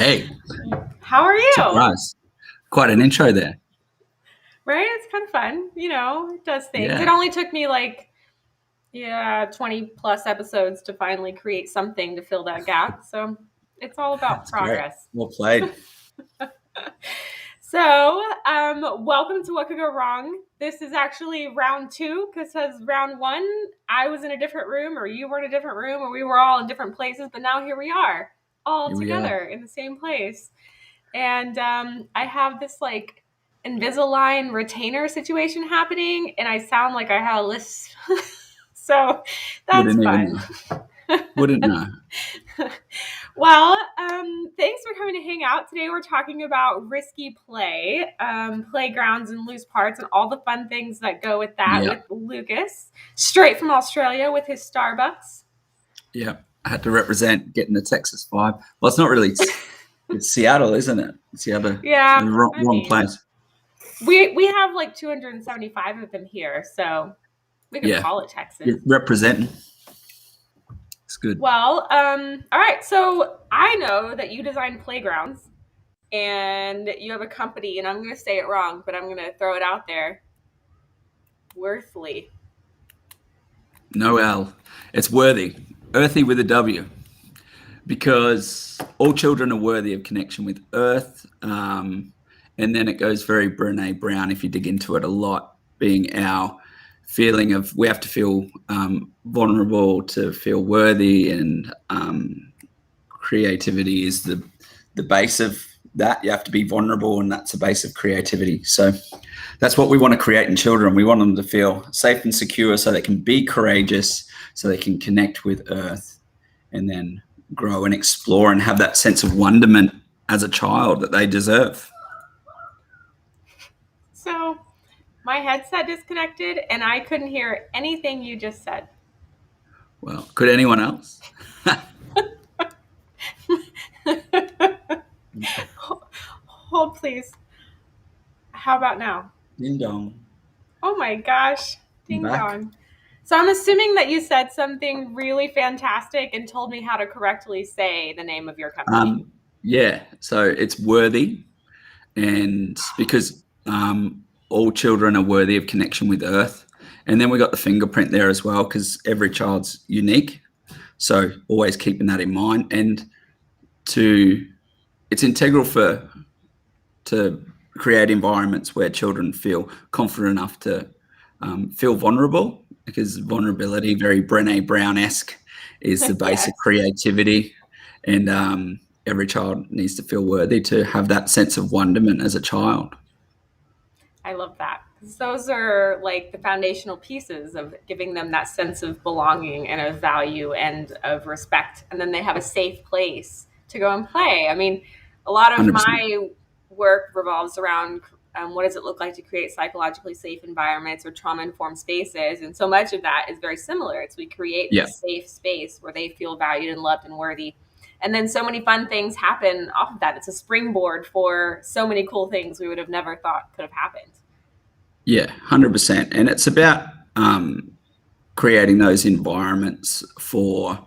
Hey, How are you? surprise. Quite an intro there. Right? It's kind of fun. It does things. It Yeah, only took me 20 plus episodes to finally create something to fill that gap. So it's all about that's great. progress. Well played. Welcome to What Could Go Wrong. This is actually round two because round one, I was in a different room, or you were in a different room, or we were all in different places. But now here we are, all Here we are. together in the same place. And I have this Invisalign retainer situation happening, and I sound like I had a list. So that's Wouldn't even fun. know. Wouldn't know. Well, thanks for coming to hang out. Today we're talking about risky play, playgrounds and loose parts, and all the fun things that go with that Yeah, with Lucas, straight from Australia with his Starbucks. yeah. I had to represent getting the Texas vibe. Well, it's not really. It's Seattle, isn't it? It's the Yeah, I wrong mean, place. we have 275 of them here, so we could Yeah, call it Texas. you're representing. It's good. Well, all right. So I know that you design playgrounds and you have a company, and I'm going to say it wrong, but I'm going to throw it out there. Worthly. No L. It's worthy. Earthy with a W. Because all children are worthy of connection with Earth. And then it goes very Brene Brown if you dig into it a lot, being our feeling of we have to feel vulnerable to feel worthy, and creativity is the base of that. You have to be vulnerable, and that's the base of creativity. So that's what we want to create in children. We want them to feel safe and secure so they can be courageous, so they can connect with Earth, and then grow and explore and have that sense of wonderment as a child that they deserve. So my headset disconnected, and I couldn't hear anything you just said. Well, could anyone else? Hold, please. How about now? Ding dong. Oh my gosh. I'm Ding back. dong. So I'm assuming that you said something really fantastic and told me how to correctly say the name of your company. Yeah, so it's worthy, and because all children are worthy of connection with Earth. And then we got the fingerprint there as well, because every child's unique. So always keeping that in mind, and it's integral to create environments where children feel confident enough to feel vulnerable, because vulnerability, very Brené Brown-esque, is the base of Yes. creativity. And every child needs to feel worthy to have that sense of wonderment as a child. I love that. Those are the foundational pieces of giving them that sense of belonging and of value and of respect. And then they have a safe place to go and play. I mean, a lot of 100%. my work revolves around what does it look like to create psychologically safe environments or trauma-informed spaces. And so much of that is very similar. We create Yeah. this safe space where they feel valued and loved and worthy. And then so many fun things happen off of that. It's a springboard for so many cool things we would have never thought could have happened. Yeah, 100%. And it's about creating those environments for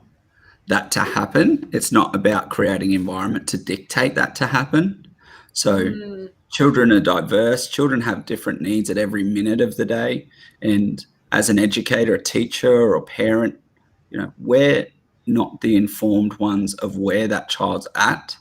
that to happen. It's not about creating environment to dictate that to happen. So children are diverse. Children have different needs at every minute of the day. And as an educator, a teacher, or a parent, we're not the informed ones of where that child's at,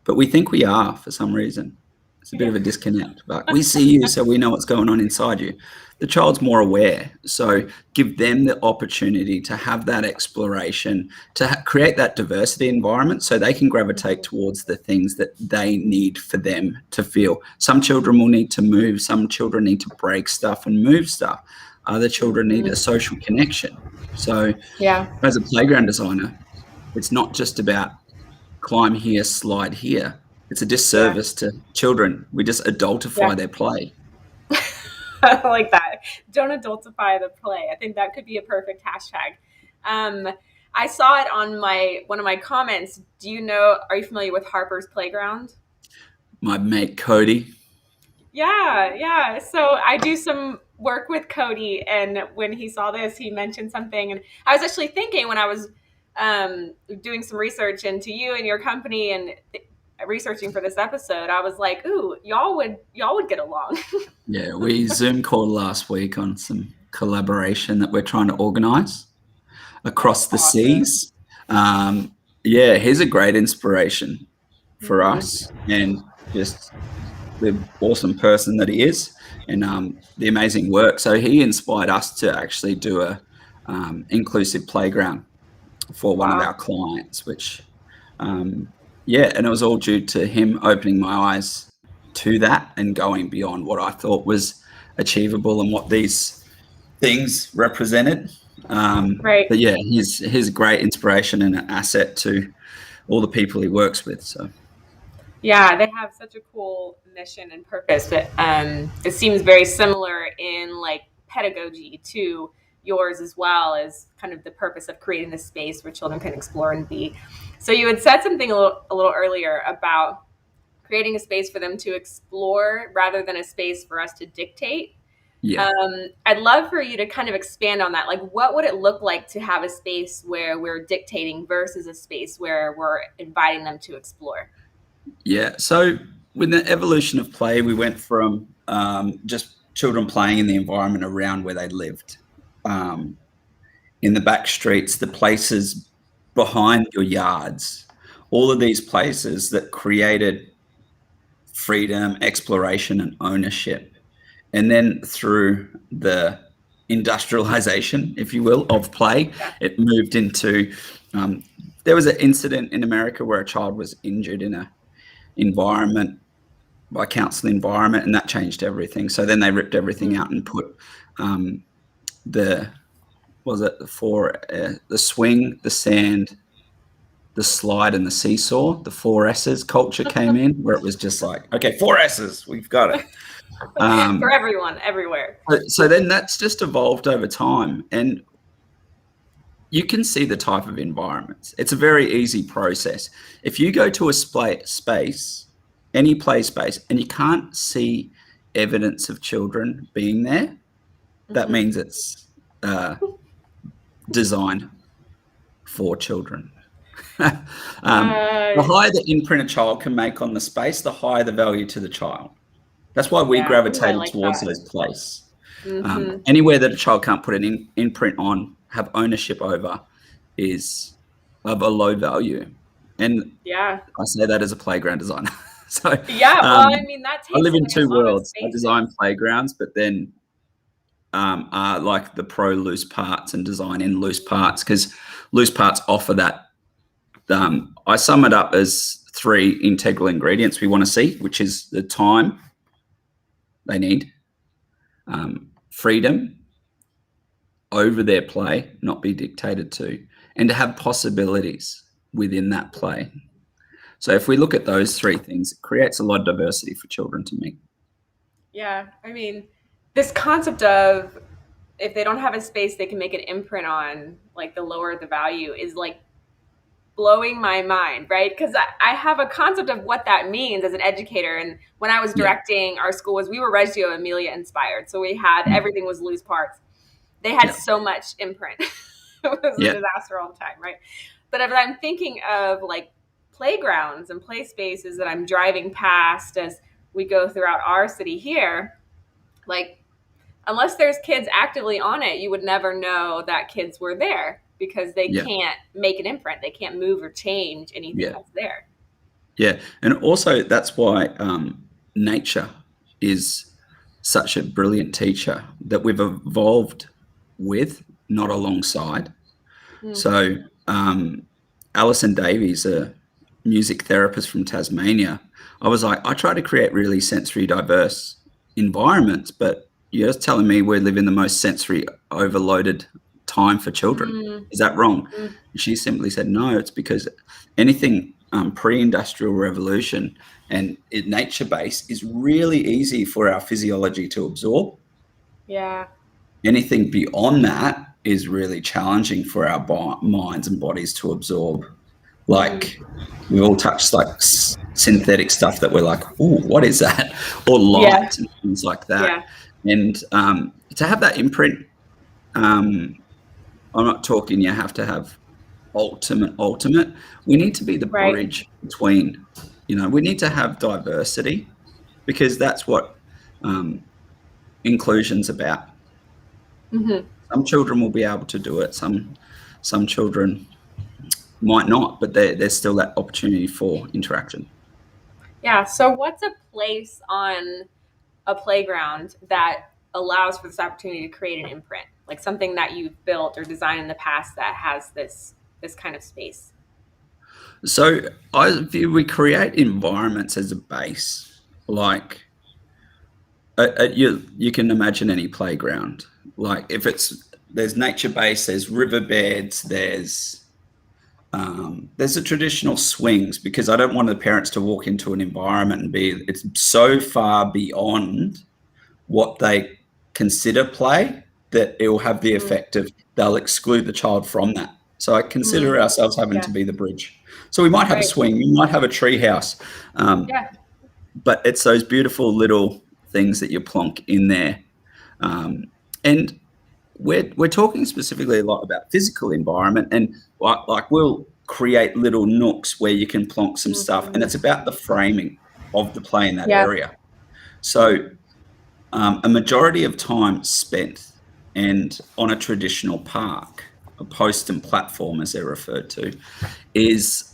but we think we are for some reason. It's a bit of a disconnect, but we see you, so we know what's going on inside you. The child's more aware, so give them the opportunity to have that exploration, to create that diversity environment so they can gravitate towards the things that they need for them to feel. Some children will need to move, some children need to break stuff and move stuff. Other children need a social connection. So Yeah. as a playground designer, it's not just about climb here, slide here. It's a Yeah. disservice to children. We just adultify Yeah. their play. I like that. Don't adultify the play. I think that could be a perfect hashtag. I saw it on one of my comments. Are you familiar with Harper's Playground? My mate Cody. Yeah. So I do some work with Cody, and when he saw this, he mentioned something, and I was actually thinking when I was doing some research into you and your company, and researching for this episode, I was like, ooh, y'all would get along. Yeah, we Zoom called last week on some collaboration that we're trying to organise across the Awesome. seas. Yeah, he's a great inspiration for us, and just the awesome person that he is, and the amazing work. So he inspired us to actually do a inclusive playground for one of our clients, which yeah, and it was all due to him opening my eyes to that and going beyond what I thought was achievable and what these things represented. Right. But yeah, he's a great inspiration and an asset to all the people he works with. So yeah, they have such a cool mission and purpose that it seems very similar in like pedagogy to yours, as well as kind of the purpose of creating this space where children can explore and be. So you had said something a little earlier about creating a space for them to explore rather than a space for us to dictate. yeah. I'd love for you to kind of expand on that. Like, what would it look like to have a space where we're dictating versus a space where we're inviting them to explore? Yeah. So with the evolution of play, we went from just children playing in the environment around where they lived, in the back streets, the places behind your yards, all of these places that created freedom, exploration, and ownership. And then through the industrialization, if you will, of play, it moved into there was an incident in America where a child was injured in a environment by council environment, and that changed everything. So then they ripped everything out and put the swing, the sand, the slide, and the seesaw. The 4 S's culture came in, where it was just like, okay, 4 S's, we've got it. For everyone, everywhere. So then that's just evolved over time, and you can see the type of environments. It's a very easy process. If you go to a space, any play space, and you can't see evidence of children being there, that means it's designed for children. The higher the imprint a child can make on the space, the higher the value to the child. That's why we gravitated towards those places. Anywhere that a child can't put an imprint on, have ownership over, is of a low value. And I say that as a playground designer. So well, I mean, that takes I live in two worlds. I spaces. design playgrounds, but then are like the pro loose parts and design in loose parts, because loose parts offer that. I sum it up as 3 integral ingredients we want to see, which is the time they need, freedom over their play, not be dictated to, and to have possibilities within that play. So if we look at those 3 things, it creates a lot of diversity for children to me. Yeah, I mean, this concept of if they don't have a space they can make an imprint on, like the lower the value, is like blowing my mind, right? Because I have a concept of what that means as an educator. And when I was directing our school, we were Reggio Emilia inspired. So we had, everything was loose parts. They had so much imprint. It was a disaster all the time, right? But if I'm thinking of like playgrounds and play spaces that I'm driving past as we go throughout our city here, like, unless there's kids actively on it, you would never know that kids were there, because they can't make an imprint. They can't move or change anything that's there. Yeah. And also that's why nature is such a brilliant teacher that we've evolved with, not alongside. So Alison Davies, a music therapist from Tasmania, I was like, I try to create really sensory diverse environments, but you're just telling me we live in the most sensory overloaded time for children. Is that wrong? And she simply said, no, it's because anything pre-industrial revolution and nature-based is really easy for our physiology to absorb. Yeah. Anything beyond that is really challenging for our minds and bodies to absorb. Like we all touch like synthetic stuff that we're like, oh, what is that? Or light and things like that. And to have that imprint, I'm not talking you have to have ultimate. We need to be the bridge between we need to have diversity, because that's what inclusion's about. Mm-hmm. Some children will be able to do it. Some children might not, but there's still that opportunity for interaction. Yeah. So, what's a place on a playground that allows for this opportunity to create an imprint, like something that you've built or designed in the past that has this kind of space? So I view we create environments as a base. Like you can imagine any playground. Like if there's nature based, there's riverbeds, there's the traditional swings, because I don't want the parents to walk into an environment and it's so far beyond what they consider play that it will have the effect of they'll exclude the child from that. So I consider ourselves having to Yeah. be the bridge. So we might have a Right. swing, we might have a tree house, Yeah. but it's those beautiful little things that you plonk in there. And we're talking specifically a lot about physical environment, and like we'll create little nooks where you can plonk some stuff, and it's about the framing of the play in that Yeah. area. So a majority of time spent and on a traditional park, a post and platform as they're referred to, is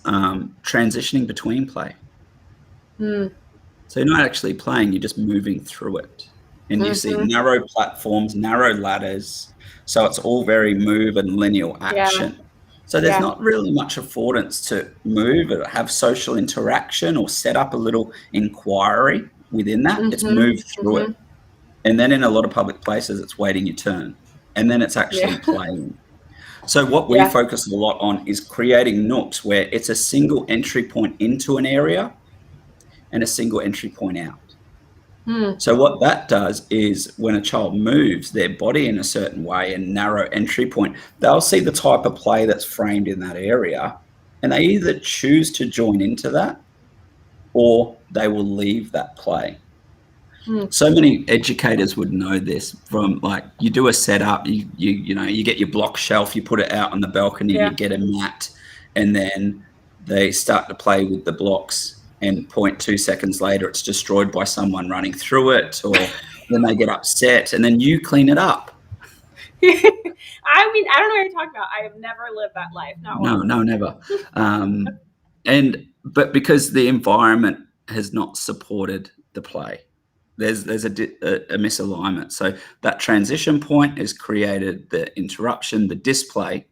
transitioning between play. So you're not actually playing, you're just moving through it. And you see narrow platforms, narrow ladders. So it's all very move and linear action. So there's not really much affordance to move or have social interaction or set up a little inquiry within that. It's move through it. And then in a lot of public places, it's waiting your turn. And then it's actually playing. So what we focus a lot on is creating nooks where it's a single entry point into an area and a single entry point out. So what that does is when a child moves their body in a certain way and narrow entry point, they'll see the type of play that's framed in that area, and they either choose to join into that or they will leave that play. So many educators would know this from, like, you do a setup, you get your block shelf, you put it out on the balcony, you get a mat, and then they start to play with the blocks, and 0.2 seconds later it's destroyed by someone running through it, or then they get upset and then you clean it up. I mean, I don't know what you're talking about. I have never lived that life. No, never. But because the environment has not supported the play, there's a misalignment. So that transition point has created the interruption, the display.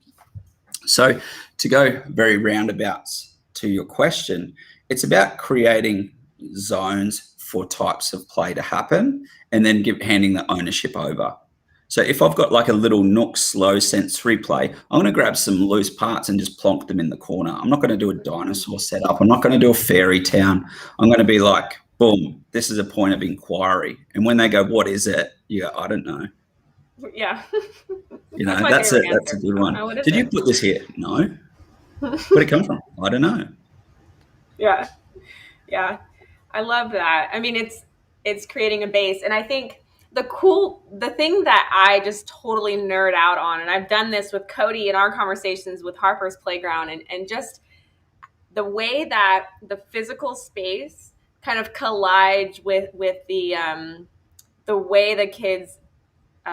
So to go very roundabouts to your question, it's about creating zones for types of play to happen, and then handing the ownership over. So if I've got like a little nook slow sensory play, I'm going to grab some loose parts and just plonk them in the corner. I'm not going to do a dinosaur setup. I'm not going to do a fairy town. I'm going to be like, boom, this is a point of inquiry. And when they go, what is it? You go, I don't know. Yeah. That's a good one. Did you put this here? No. Where'd it come from? I don't know. Yeah. I love that. I mean, it's creating a base. And I think the thing that I just totally nerd out on, and I've done this with Cody in our conversations with Harper's Playground, and just the way that the physical space kind of collides with the way the kids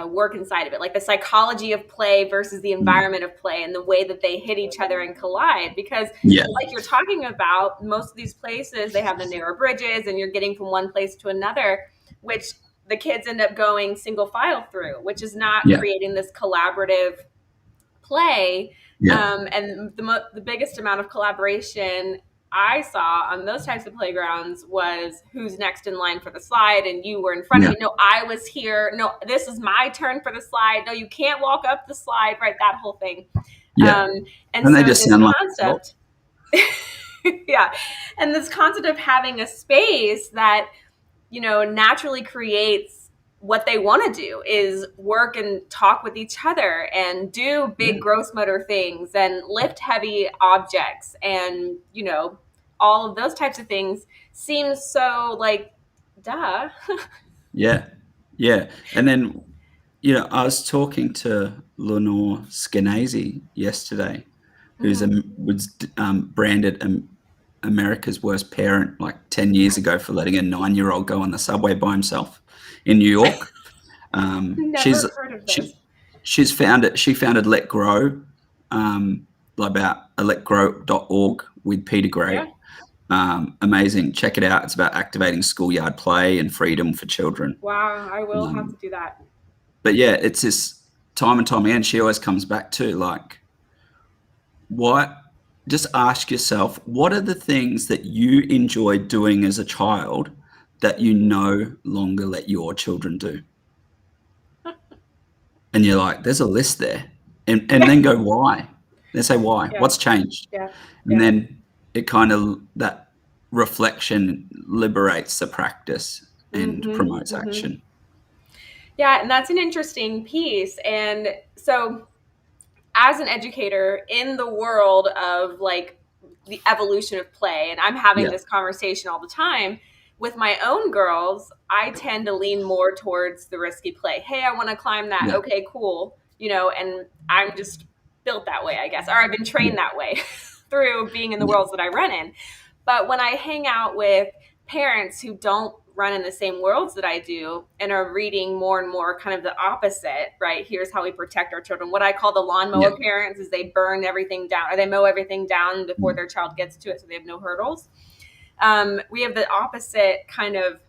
work inside of it, like the psychology of play versus the environment of play, and the way that they hit each other and collide. Because like you're talking about, most of these places, they have the narrow bridges and you're getting from one place to another, which the kids end up going single file through, which is not creating this collaborative play. And the biggest amount of collaboration I saw on those types of playgrounds was who's next in line for the slide, and you were in front of me. No, I was here. No, this is my turn for the slide. No, you can't walk up the slide. Right, that whole thing. And so they just sound concept, and this concept of having a space that naturally creates what they want to do is work and talk with each other and do big gross motor things and lift heavy objects, and all of those types of things seems so like duh. And then I was talking to Lenore Skenazy yesterday, who's was branded America's Worst Parent like 10 years ago for letting a 9-year-old go on the subway by himself in New York. Never She's heard of this. she's founded she founded Let Grow, about letgrow.org with Peter Gray. Yeah. Amazing. Check it out. It's about activating schoolyard play and freedom for children. Wow, I will have to do that. But yeah, it's this time and time again. She always comes back to like, just ask yourself, what are the things that you enjoyed doing as a child that you no longer let your children do? And you're like, there's a list there. And then go, why? They say, why? Yeah. What's changed? Yeah. And then it kind of, that reflection liberates the practice and promotes action. Yeah, and that's an interesting piece. And so as an educator in the world of like the evolution of play, and I'm having this conversation all the time with my own girls, I tend to lean more towards the risky play. Hey, I want to climb that. Okay, cool. And I'm just built that way, I guess, or I've been trained that way through being in the worlds that I run in. But when I hang out with parents who don't run in the same worlds that I do and are reading more and more kind of the opposite, right? Here's how we protect our children. What I call the lawnmower parents is they burn everything down, or they mow everything down before their child gets to it so they have no hurdles. We have the opposite kind of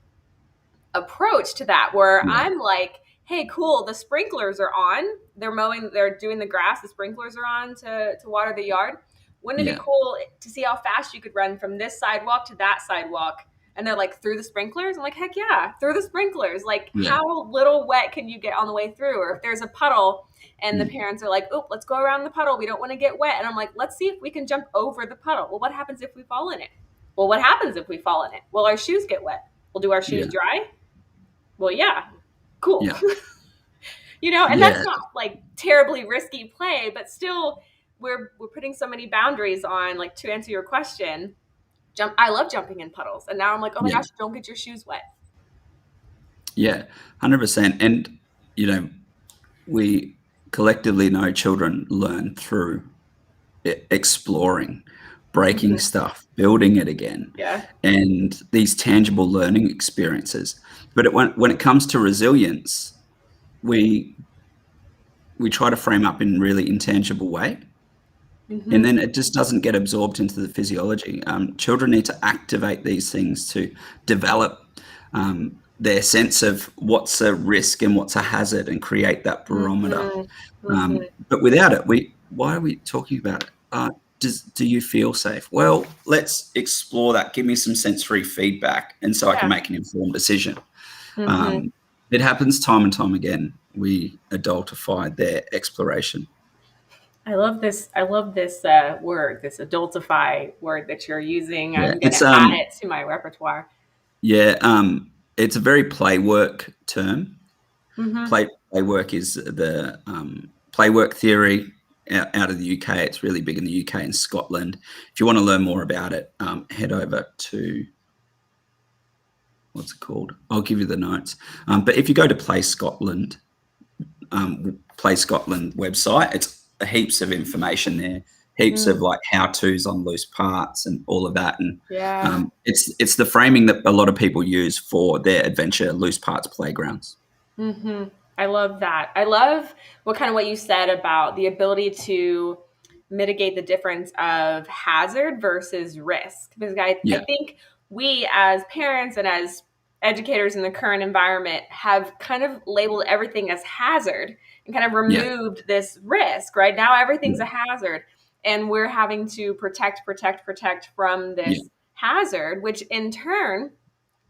approach to that where I'm like, hey, cool, the sprinklers are on. They're mowing, they're doing the grass, the sprinklers are on to water the yard. Wouldn't it be cool to see how fast you could run from this sidewalk to that sidewalk? And they're like, through the sprinklers? I'm like, heck yeah, through the sprinklers. Like, how little wet can you get on the way through? Or if there's a puddle and the parents are like, oh, let's go around the puddle. We don't want to get wet. And I'm like, let's see if we can jump over the puddle. Well, what happens if we fall in it? Well, what happens if we fall in it? Well, our shoes get wet. Well, do our shoes dry? Well, yeah. Cool. Yeah. And that's not like terribly risky play, but still we're putting so many boundaries on, like, to answer your question. I love jumping in puddles. And now I'm like, oh my gosh, don't get your shoes wet. Yeah, 100%. And, we collectively know children learn through exploring, breaking stuff, building it again. Yeah. And these tangible learning experiences. But when it comes to resilience, we try to frame up in really intangible way. And then it just doesn't get absorbed into the physiology. Children need to activate these things to develop their sense of what's a risk and what's a hazard and create that barometer. But without it, why are we talking about it? Do you feel safe? Well, let's explore that. Give me some sensory feedback, and so I can make an informed decision. It happens time and time again. We adultify their exploration. I love this word, this adultify word that you're using. I'm going to add it to my repertoire. Yeah, it's a very play work term. Play work is the play work theory out of the UK. It's really big in the UK and Scotland. If you want to learn more about it, head over to, what's it called? I'll give you the notes. But if you go to Play Scotland website, it's heaps of information there, heaps of like how-tos on loose parts and all of that. And it's the framing that a lot of people use for their adventure loose parts playgrounds. I love that. I love what you said about the ability to mitigate the difference of hazard versus risk. Because I think we as parents and as educators in the current environment have kind of labeled everything as hazard and kind of removed this risk, right? Now everything's a hazard, and we're having to protect from this hazard, which in turn,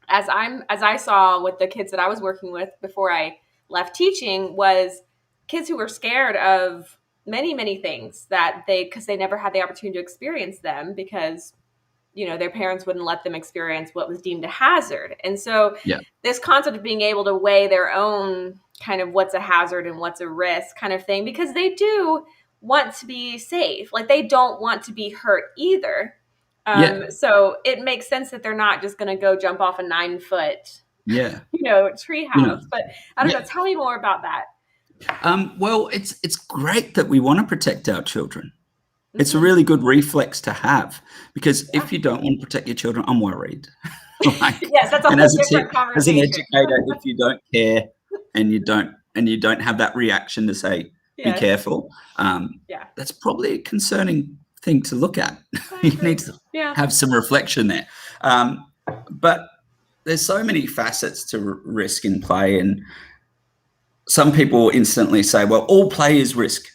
as I saw with the kids that I was working with before I left teaching, was kids who were scared of many, many things because they never had the opportunity to experience them because their parents wouldn't let them experience what was deemed a hazard. And so this concept of being able to weigh their own kind of what's a hazard and what's a risk kind of thing, because they do want to be safe. Like, they don't want to be hurt either. So it makes sense that they're not just going to go jump off a 9-foot, tree house. But I don't know. Tell me more about that. Well, it's great that we want to protect our children. It's a really good reflex to have, because if you don't want to protect your children, I'm worried. Like, yes, that's a and whole different as an conversation. educator, if you don't care and you don't have that reaction to say, be Yes. careful, Yeah. that's probably a concerning thing to look at. I You agree. need to Yeah. have some reflection there. But there's so many facets to risk in play, and some people instantly say, well, all play is risk.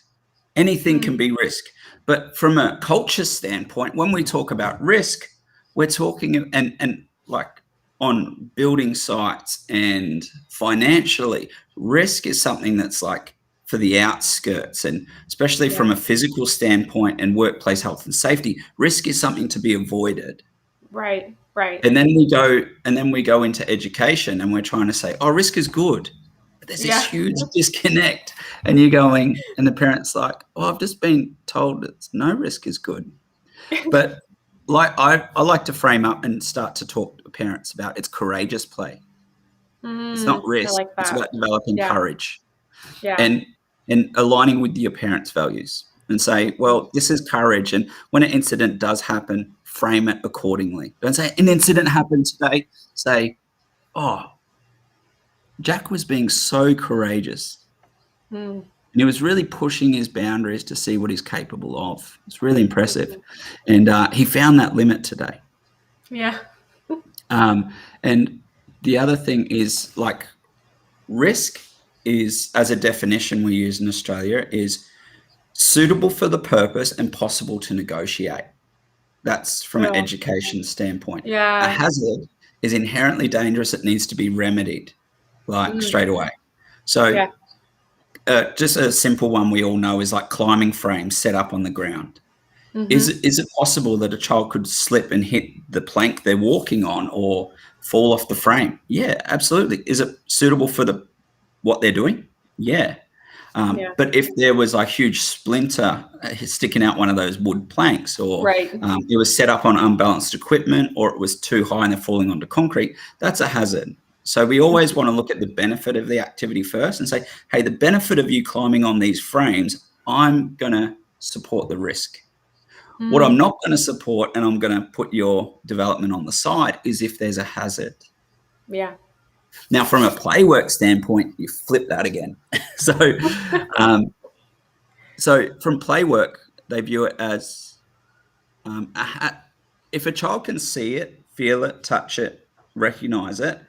Anything can be risk. But from a culture standpoint, when we talk about risk, we're talking and like on building sites and financially, risk is something that's like for the outskirts, and especially from a physical standpoint and workplace health and safety, risk is something to be avoided. Right. Right. And then we go into education, and we're trying to say, oh, risk is good. But there's this huge disconnect, and you're going, and the parent's like, oh, I've just been told that no risk is good. But like I like to frame up and start to talk to parents about it's courageous play. It's not risk. I like It's that. about developing courage and aligning with your parents' values, and say, well, this is courage. And when an incident does happen, frame it accordingly. Don't say an incident happened today. Say, oh, Jack was being so courageous. And he was really pushing his boundaries to see what he's capable of. It's really impressive. And he found that limit today. Yeah. And the other thing is, like, risk is, as a definition we use in Australia, is suitable for the purpose and possible to negotiate. That's from an education standpoint. Yeah. A hazard is inherently dangerous. It needs to be remedied, like straight away. So just a simple one we all know is like climbing frames set up on the ground. Is it possible that a child could slip and hit the plank they're walking on or fall off the frame? Yeah, absolutely. Is it suitable for what they're doing? Yeah. But if there was a huge splinter sticking out one of those wood planks, or it was set up on unbalanced equipment, or it was too high and they're falling onto concrete, that's a hazard. So we always want to look at the benefit of the activity first and say, hey, the benefit of you climbing on these frames, I'm going to support the risk. What I'm not going to support, and I'm going to put your development on the side, is if there's a hazard. Yeah. Now, from a play work standpoint, you flip that again. So from play work, they view it as if a child can see it, feel it, touch it, recognize it,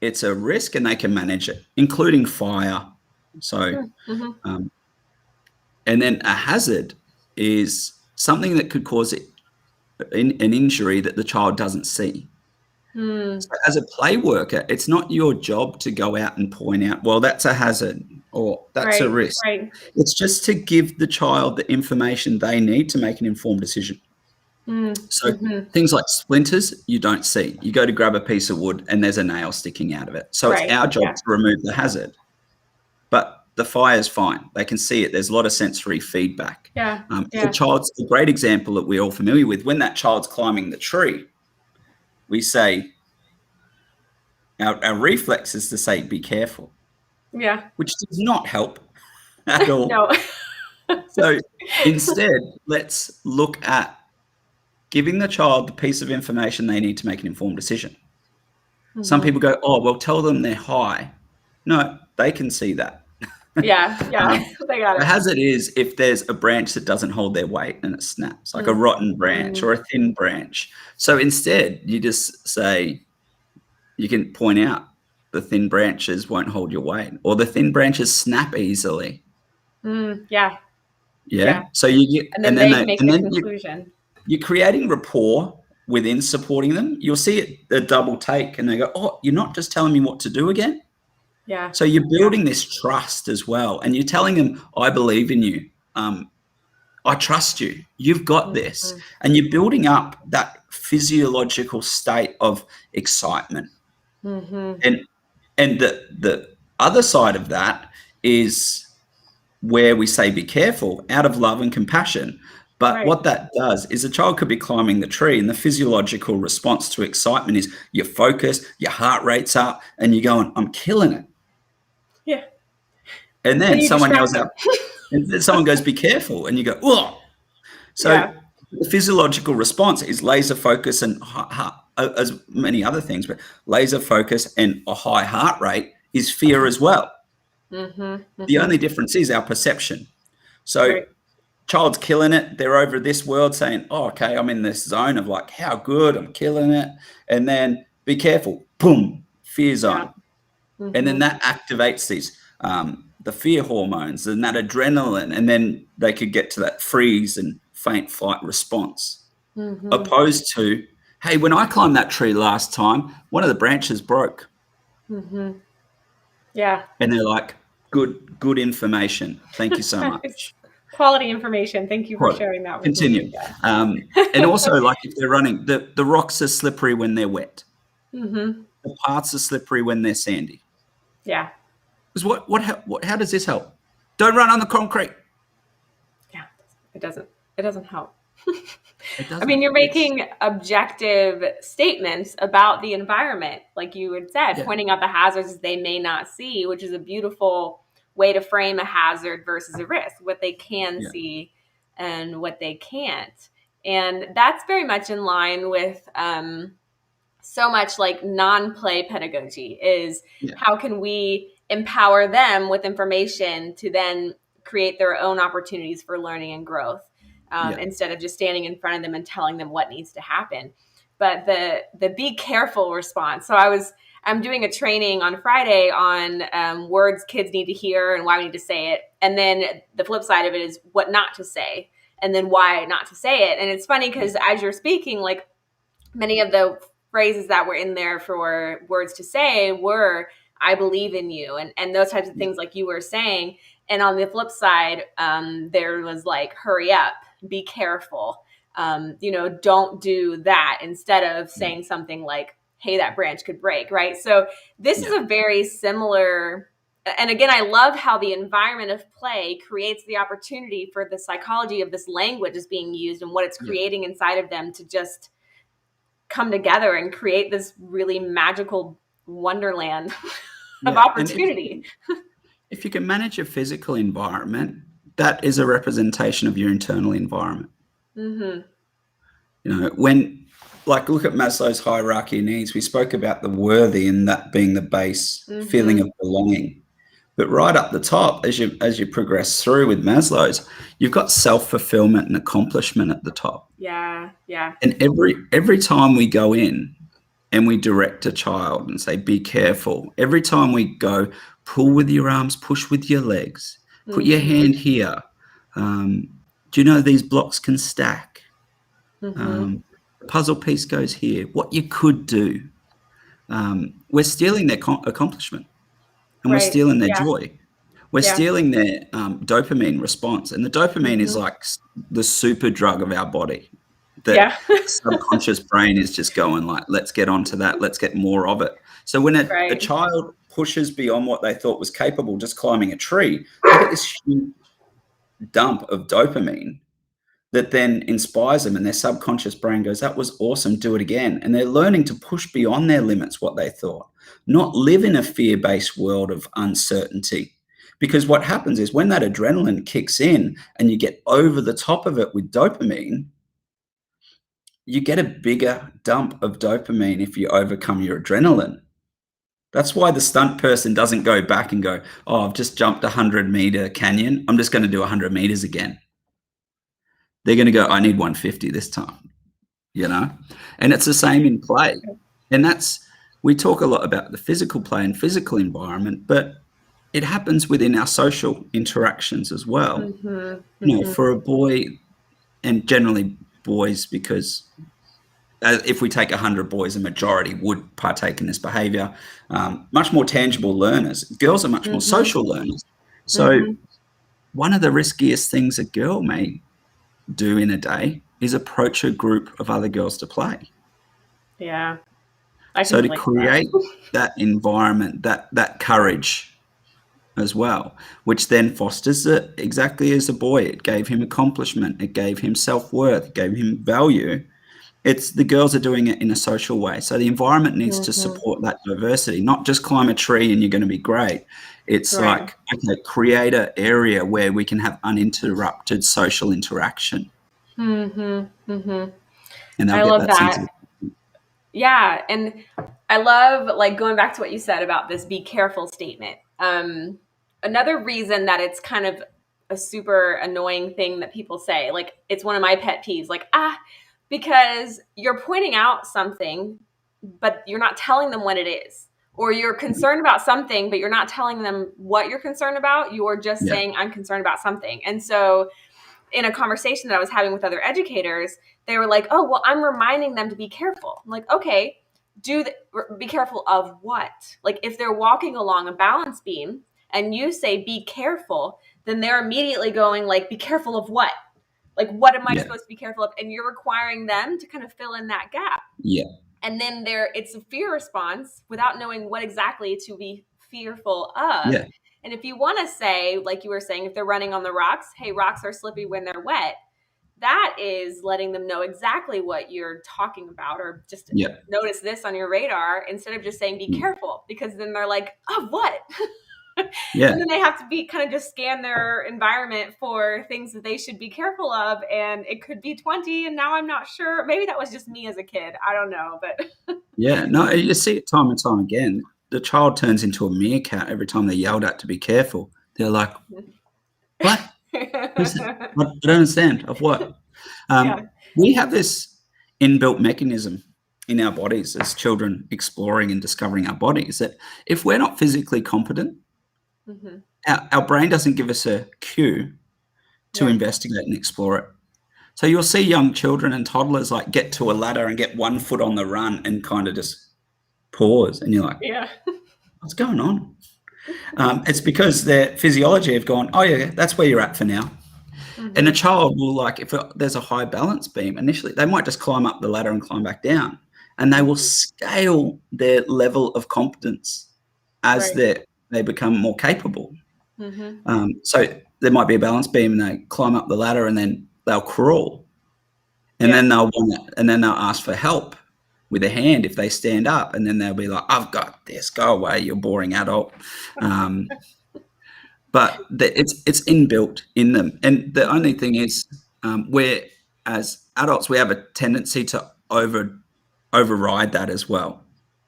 it's a risk, and they can manage it, including fire. So, and then a hazard is something that could cause an injury that the child doesn't see. So as a play worker, it's not your job to go out and point out, well, that's a hazard or that's a risk. It's just to give the child the information they need to make an informed decision. So things like splinters, you don't see. You go to grab a piece of wood and there's a nail sticking out of it. So it's our job to remove the hazard. But the fire's fine. They can see it. There's a lot of sensory feedback. The a great example that we're all familiar with, when that child's climbing the tree, we say, our reflex is to say, be careful. Yeah. Which does not help at all. No. So instead, let's look at giving the child the piece of information they need to make an informed decision. Some people go, oh, well, tell them they're high. No, they can see that. They got it. The hazard is if there's a branch that doesn't hold their weight and it snaps, like a rotten branch or a thin branch. So instead, you just say, you can point out the thin branches won't hold your weight, or the thin branches snap easily. Yeah. So you get, and then they make the conclusion. You're creating rapport within supporting them. You'll see it a double take, and they go, oh, you're not just telling me what to do again. Yeah. So you're building this trust as well, and you're telling them, I believe in you. I trust you. You've got this. And you're building up that physiological state of excitement. And the other side of that is where we say be careful, out of love and compassion. But what that does is a child could be climbing the tree, and the physiological response to excitement is you're focused, your heart rate's up, and you're going, I'm killing it. Yeah. And then someone yells out, and then someone goes, be careful. And you go, oh. So the physiological response is laser focus and as many other things, but laser focus and a high heart rate is fear as well. The only difference is our perception. So child's killing it. They're over this world saying, oh, okay, I'm in this zone of like, how good, I'm killing it. And then be careful, boom, fear zone. And then that activates these, the fear hormones and that adrenaline. And then they could get to that freeze and faint flight response. Opposed to, hey, when I climbed that tree last time, one of the branches broke. Yeah. And they're like, good information. Thank you so much. Quality information. Thank you for sharing that with me. And also, like, if they're running, the rocks are slippery when they're wet. The paths are slippery when they're sandy. Yeah. Because how does this help? Don't run on the concrete. Yeah, it doesn't help. I mean, you're making objective statements about the environment, like you had said, pointing out the hazards they may not see, which is a beautiful way to frame a hazard versus a risk, what they can see and what they can't. And that's very much in line with so much like non-play pedagogy is how can we empower them with information to then create their own opportunities for learning and growth. Instead of just standing in front of them and telling them what needs to happen. But the be careful response. So I'm doing a training on Friday on words kids need to hear and why we need to say it. And then the flip side of it is what not to say and then why not to say it. And it's funny because as you're speaking, like many of the phrases that were in there for words to say were, I believe in you and those types of things like you were saying. And on the flip side, there was like, hurry up. Be careful, don't do that instead of saying something like, hey, that branch could break, right? So this is a very similar, and again, I love how the environment of play creates the opportunity for the psychology of this language is being used and what it's creating inside of them to just come together and create this really magical wonderland of opportunity. If you can manage your physical environment, that is a representation of your internal environment. When, like, look at Maslow's hierarchy of needs, we spoke about the worthy and that being the base feeling of belonging. But right up the top, as you progress through with Maslow's, you've got self-fulfillment and accomplishment at the top. Yeah. And every time we go in and we direct a child and say, be careful, every time we go, pull with your arms, push with your legs, put your hand here. Do you know these blocks can stack? The puzzle piece goes here. What you could do. We're stealing their accomplishment and we're stealing their joy. We're stealing their dopamine response. And the dopamine is like the super drug of our body. The subconscious brain is just going like, let's get onto that. Let's get more of it. So when a child pushes beyond what they thought was capable, just climbing a tree, they get this huge dump of dopamine that then inspires them and their subconscious brain goes, that was awesome, do it again. And they're learning to push beyond their limits, what they thought, not live in a fear-based world of uncertainty. Because what happens is when that adrenaline kicks in and you get over the top of it with dopamine, you get a bigger dump of dopamine if you overcome your adrenaline. That's why the stunt person doesn't go back and go, oh, I've just jumped a 100-meter canyon. I'm just going to do 100 meters again. They're going to go, I need 150 this time, And it's the same in play. And we talk a lot about the physical play and physical environment, but it happens within our social interactions as well. For a boy, and generally boys, because if we take 100 boys, a majority would partake in this behavior. Much more tangible learners. Girls are much more social learners. So one of the riskiest things a girl may do in a day is approach a group of other girls to play. Yeah. So to create that environment, that courage as well, which then fosters it exactly as a boy. It gave him accomplishment. It gave him self-worth. It gave him value. It's the girls are doing it in a social way. So the environment needs to support that diversity, not just climb a tree and you're going to be great. It's like, okay, create an area where we can have uninterrupted social interaction. Mm-hmm. Mm-hmm. and they'll I get love that sense that. of, Yeah, and I love like going back to what you said about this be careful statement. Another reason that it's kind of a super annoying thing that people say, like it's one of my pet peeves, like because you're pointing out something, but you're not telling them what it is. Or you're concerned about something, but you're not telling them what you're concerned about. You're just yeah, saying, I'm concerned about something. And so in a conversation that I was having with other educators, they were like, "Oh, well, I'm reminding them to be careful." I'm like, "Okay, be careful of what?" Like if they're walking along a balance beam and you say be careful, then they're immediately going like, "Be careful of what?" Like what am I yeah, supposed to be careful of? And you're requiring them to kind of fill in that gap. yeah, And then it's a fear response without knowing what exactly to be fearful of. yeah, And if you want to say, like you were saying, if they're running on the rocks, hey, rocks are slippy when they're wet, that is letting them know exactly what you're talking about, or just yeah, notice this on your radar instead of just saying be careful, because then they're like, oh, what? yeah, And then they have to be kind of just scan their environment for things that they should be careful of. And it could be 20. And now I'm not sure. Maybe that was just me as a kid. I don't know. But yeah. No, you see it time and time again. The child turns into a meerkat every time they're yelled at to be careful. They're like, "What? Who's that? I don't understand. Of what?" yeah. We have this inbuilt mechanism in our bodies as children exploring and discovering our bodies that if we're not physically competent, Mm-hmm. our brain doesn't give us a cue to Yeah. investigate and explore it. So you'll see young children and toddlers like get to a ladder and get one foot on the run and kind of just pause, and you're like, Yeah. "What's going on?" It's because their physiology have gone, "Oh yeah, that's where you're at for now." And a Mm-hmm. child will like, if there's a high balance beam, initially they might just climb up the ladder and climb back down, and they will Mm-hmm. scale their level of competence as Right. they become more capable. Mm-hmm. So there might be a balance beam, and they climb up the ladder, and then they'll crawl, and Yeah. then they'll ask for help with a hand if they stand up, and then they'll be like, "I've got this. Go away, you boring adult." Um, but it's inbuilt in them, and the only thing is, we're as adults we have a tendency to override that as well,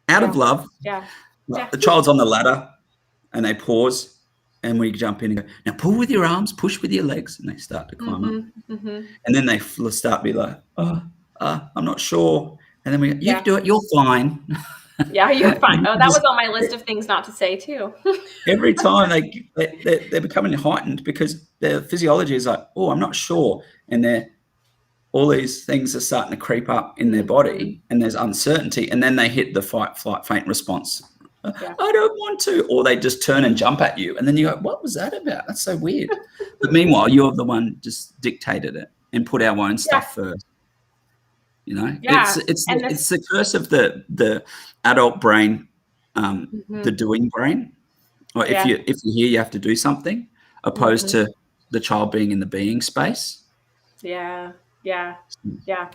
out Yeah. of love. Yeah. Like Yeah. the child's on the ladder and they pause, and we jump in and go, "Now pull with your arms, push with your legs," and they start to climb up, Mm-hmm. Mm-hmm. and then they start to be like, "Oh, I'm not sure," and then we go, "You can Yeah. do it, you're fine." Yeah. You're fine. And Oh, that was just on my list of things not to say too. every time they're becoming heightened because their physiology is like, "Oh, I'm not sure," and they're all these things are starting to creep up in their Mm-hmm. body, and there's uncertainty, and then they hit the fight, flight, faint response. Yeah. I don't want to, or they just turn and jump at you, and then you go, "What was that about? That's so weird." But meanwhile, you're the one just dictated it and put our own Yeah. stuff first. You know, it's Yeah. it's And it's the curse of the adult brain, the mm-hmm. doing brain. Or Yeah. if you hear you have to do something, opposed Mm-hmm. to the child being in the being space. Yeah. Yeah. Yeah.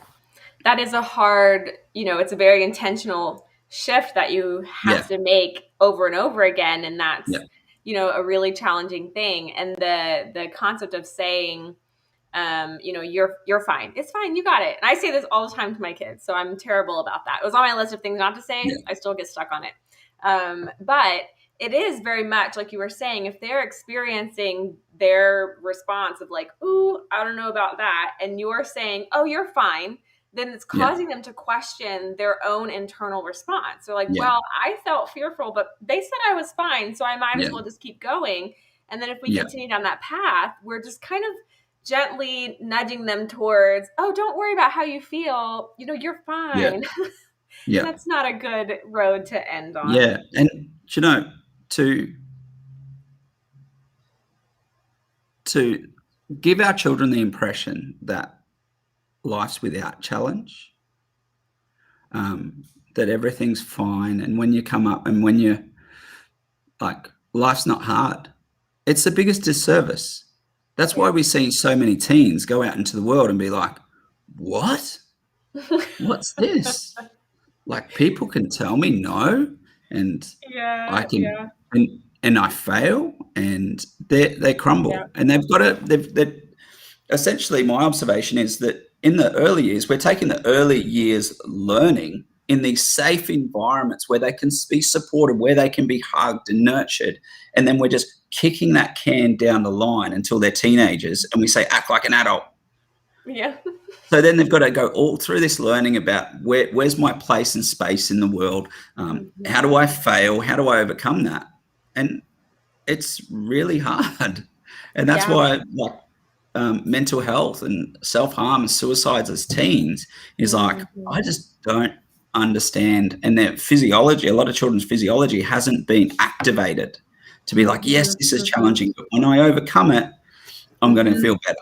That is a hard, it's a very intentional shift that you Yeah, have to make over and over again. And yeah, that's, a really challenging thing. And the concept of saying, you're fine. It's fine. You got it. And I say this all the time to my kids. So I'm terrible about that. It was on my list of things not to say. yeah, I still get stuck on it. But it is very much like you were saying, if they're experiencing their response of like, ooh, I don't know about that. And you're saying, oh, you're fine. Then it's yeah, causing them to question their own internal response. They're like, yeah, well, I felt fearful, but they said I was fine. So I might as yeah, well just keep going. And then if we yeah, continue down that path, we're just kind of gently nudging them towards, oh, don't worry about how you feel. You're yeah, fine. And yeah, that's not a good road to end on. yeah. And you know, to to give our children the impression that life's without challenge, that everything's fine, and when you come up and when you like, life's not hard. It's the biggest disservice. That's why Yeah. we see so many teens go out into the world and be like, "What? What's this?" Like, people can tell me no, and I Yeah. can Yeah. and I fail, and they Yeah. crumble, and they've got to essentially my observation is that in the early years, we're taking the early years learning in these safe environments where they can be supported, where they can be hugged and nurtured. And then we're just kicking that can down the line until they're teenagers and we say, act like an adult. Yeah. So then they've got to go all through this learning about where's my place and space in the world? How do I fail? How do I overcome that? And it's really hard. And that's why like mental health and self-harm and suicides as teens is like, I just don't understand. And their physiology, a lot of children's physiology hasn't been activated to be like, yes, this is challenging, but when I overcome it, I'm going to feel better.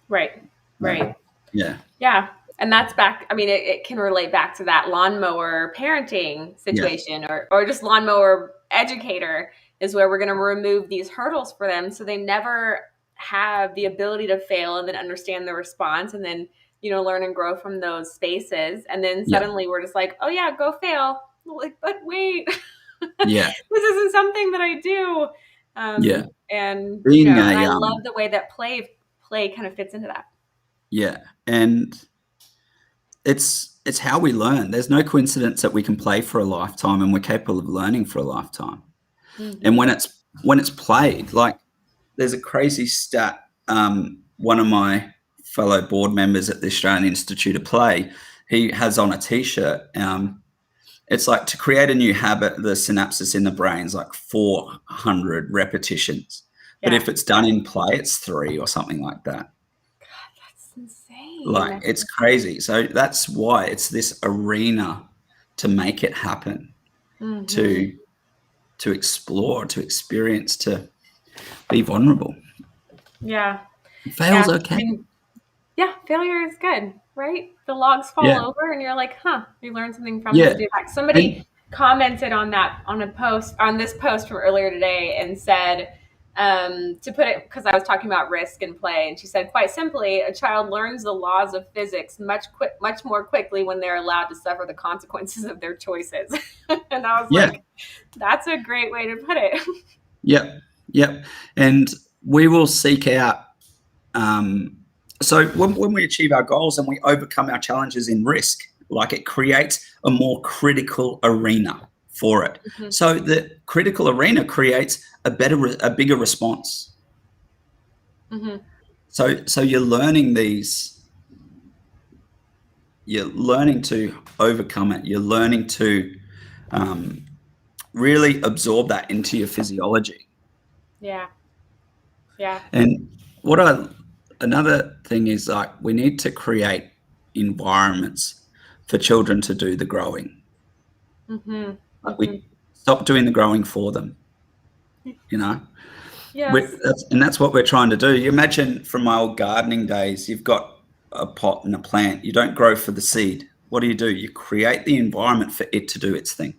Right. Right. Yeah. Yeah. And that's back. I mean, it can relate back to that lawnmower parenting situation or just lawnmower educator is where we're going to remove these hurdles for them. So they never have the ability to fail and then understand the response and then, learn and grow from those spaces. And then suddenly we're just like, oh yeah, go fail. Like, but wait, Yeah. this isn't something that I do. And, Being and I love the way that play kind of fits into that. Yeah. And it's how we learn. There's no coincidence that we can play for a lifetime and we're capable of learning for a lifetime. And when it's played, like there's a crazy stat. One of my fellow board members at the Australian Institute of Play, he has on a t-shirt. It's like to create a new habit, the synapses in the brain is like 400 repetitions. But if it's done in play, it's 3 or something like that. Insane. Like it's crazy. So that's why it's this arena to make it happen, to explore, to experience, to be vulnerable. Yeah. Fail's okay. I mean, failure is good, right? The logs fall over and you're like, you learned something from it. Somebody commented on this post from earlier today and said, to put it, because I was talking about risk and play, and she said, quite simply, a child learns the laws of physics much more quickly when they're allowed to suffer the consequences of their choices. And I was like, that's a great way to put it. Yep. And we will seek out. So when we achieve our goals and we overcome our challenges in risk, like it creates a more critical arena for it. So the critical arena creates a bigger response. So you're learning you're learning to overcome it. You're learning to really absorb that into your physiology. Yeah. And another thing is like we need to create environments for children to do the growing. Like we stop doing the growing for them, Yes. And that's what we're trying to do. You imagine from my old gardening days, you've got a pot and a plant. You don't grow for the seed. What do? You create the environment for it to do its thing.